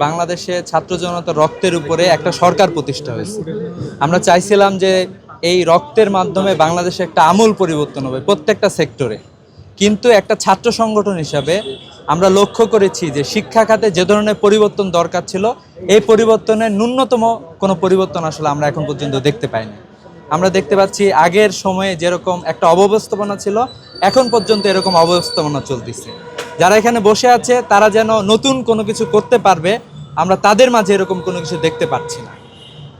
বাংলাদেশে ছাত্র জনতার রক্তের উপরে একটা সরকার প্রতিষ্ঠা হয়েছে। আমরা চাইছিলাম যে এই রক্তের মাধ্যমে বাংলাদেশে একটা আমূল পরিবর্তন হবে প্রত্যেকটা সেক্টরে। কিন্তু একটা ছাত্র সংগঠন হিসাবে আমরা লক্ষ্য করেছি যে শিক্ষা খাতে যে ধরনের পরিবর্তন দরকার ছিল, এই পরিবর্তনের ন্যূনতম কোনো পরিবর্তন আসলে আমরা এখন পর্যন্ত দেখতে পাইনি। আমরা দেখতে পাচ্ছি আগের সময়ে যেরকম একটা অব্যবস্থাপনা ছিল, এখন পর্যন্ত এরকম অব্যবস্থাপনা চলতেছে। যারা এখানে বসে আছে তারা যেন নতুন কোনো কিছু করতে পারবে, আমরা তাদের মাঝে এরকম কোনো কিছু দেখতে পাচ্ছি না।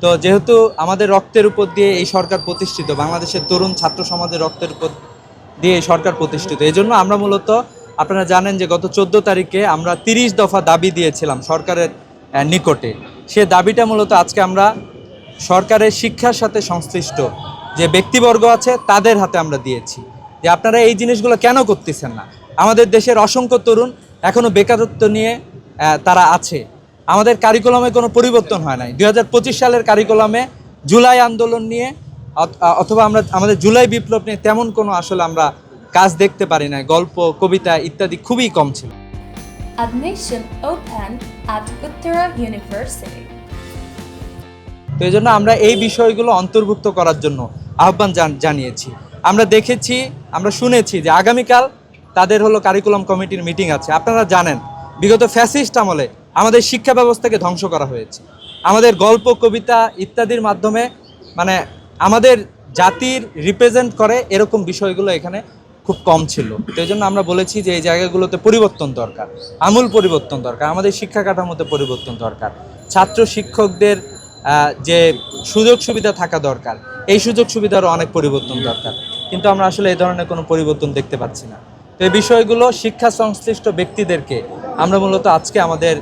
তো যেহেতু আমাদের রক্তের উপর দিয়ে এই সরকার প্রতিষ্ঠিত, বাংলাদেশের তরুণ ছাত্র সমাজের রক্তের উপর দিয়ে এই সরকার প্রতিষ্ঠিত, এই জন্য আমরা মূলত, আপনারা জানেন যে গত 14 তারিখে আমরা 30 দফা দাবি দিয়েছিলাম সরকারের নিকটে। সে দাবিটা মূলত আজকে আমরা সরকারের শিক্ষার সাথে সংশ্লিষ্ট যে ব্যক্তিবর্গ আছে তাদের হাতে আমরা দিয়েছি, যে আপনারা এই জিনিসগুলো কেন করতেছেন না। আমাদের দেশের অসংখ্য তরুণ এখনও বেকারত্ব নিয়ে তারা আছে। আমাদের কারিকুলামে কোনো পরিবর্তন হয় নাই। 2025 সালের কারিকুলামে জুলাই আন্দোলন নিয়ে অথবা আমাদের জুলাই বিপ্লব নিয়ে তেমন কোনো আসলে আমরা কাজ দেখতে পারি না। গল্প, কবিতা ইত্যাদি খুবই কম ছিল। Admission open at Uttara University. তো এই জন্য আমরা এই বিষয়গুলো অন্তর্ভুক্ত করার জন্য আহ্বান জানিয়েছি। আমরা দেখেছি, আমরা শুনেছি যে আগামীকাল তাদের কারিকুলাম কমিটির মিটিং আছে। আপনারা জানেন বিগত ফ্যাসিস্ট আমলে আমাদের শিক্ষা ব্যবস্থাকে ধ্বংস করা হয়েছে। আমাদের গল্প, কবিতা ইত্যাদির মাধ্যমে আমাদের জাতির রিপ্রেজেন্ট করে এরকম বিষয়গুলো এখানে খুব কম ছিল। তো এই জন্য আমরা বলেছি যে এই জায়গাগুলোতে পরিবর্তন দরকার, আমূল পরিবর্তন দরকার, আমাদের শিক্ষা কাঠামোতে পরিবর্তন দরকার, ছাত্র শিক্ষকদের যে সুযোগ সুবিধা থাকা দরকার, এই সুযোগ সুবিধারও অনেক পরিবর্তন দরকার। কিন্তু আমরা আসলে এই ধরনের কোনো পরিবর্তন দেখতে পাচ্ছি না। তো এই বিষয়গুলো শিক্ষা সংশ্লিষ্ট ব্যক্তিদেরকে আমরা মূলত আজকে আমাদের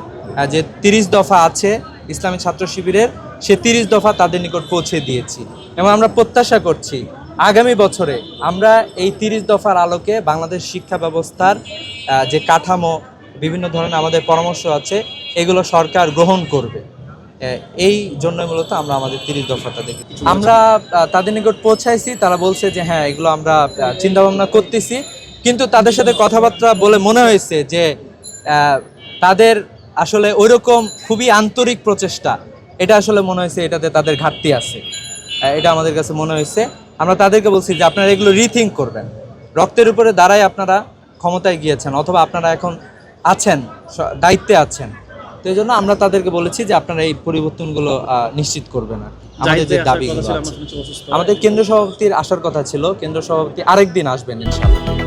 যে 30 দফা আছে ইসলামী ছাত্র শিবিরের, সে 30 দফা তাদের নিকট পৌঁছে দিয়েছি। এবং আমরা প্রত্যাশা করছি আগামী বছরে আমরা এই 30 দফার আলোকে বাংলাদেশ শিক্ষা ব্যবস্থার যে কাঠামো, বিভিন্ন ধরনের আমাদের পরামর্শ আছে, এগুলো সরকার গ্রহণ করবে। এই জন্য মূলত আমরা আমাদের 30 দফাটা দেখি। আমরা তাদের নিকট পৌঁছাইছি, তারা বলছে যে হ্যাঁ, এগুলো আমরা চিন্তা ভাবনা করতেছি। কিন্তু তাদের সাথে কথাবার্তা বলে মনে হয়েছে যে তাদের আসলে ওইরকম খুবই আন্তরিক প্রচেষ্টা, এটা আসলে মনে হয়েছে এটাতে তাদের ঘাটতি আছে। এটা আমাদের কাছে মনে হয়েছে। আমরা তাদেরকে বলছি যে আপনারা এগুলো রিথিঙ্ক করবেন। রক্তের উপরে দাঁড়াই আপনারা ক্ষমতায় গিয়েছেন, অথবা আপনারা এখন আছেন, দায়িত্বে আছেন। তো এই জন্য আমরা তাদেরকে বলেছি যে আপনারা এই পরিবর্তনগুলো নিশ্চিত করবেন। আমাদের যে দাবিগুলো আছে, আমাদের কেন্দ্র সভাপতির আসার কথা ছিল, কেন্দ্র সভাপতি আরেকদিন আসবেন ইনশাআল্লাহ।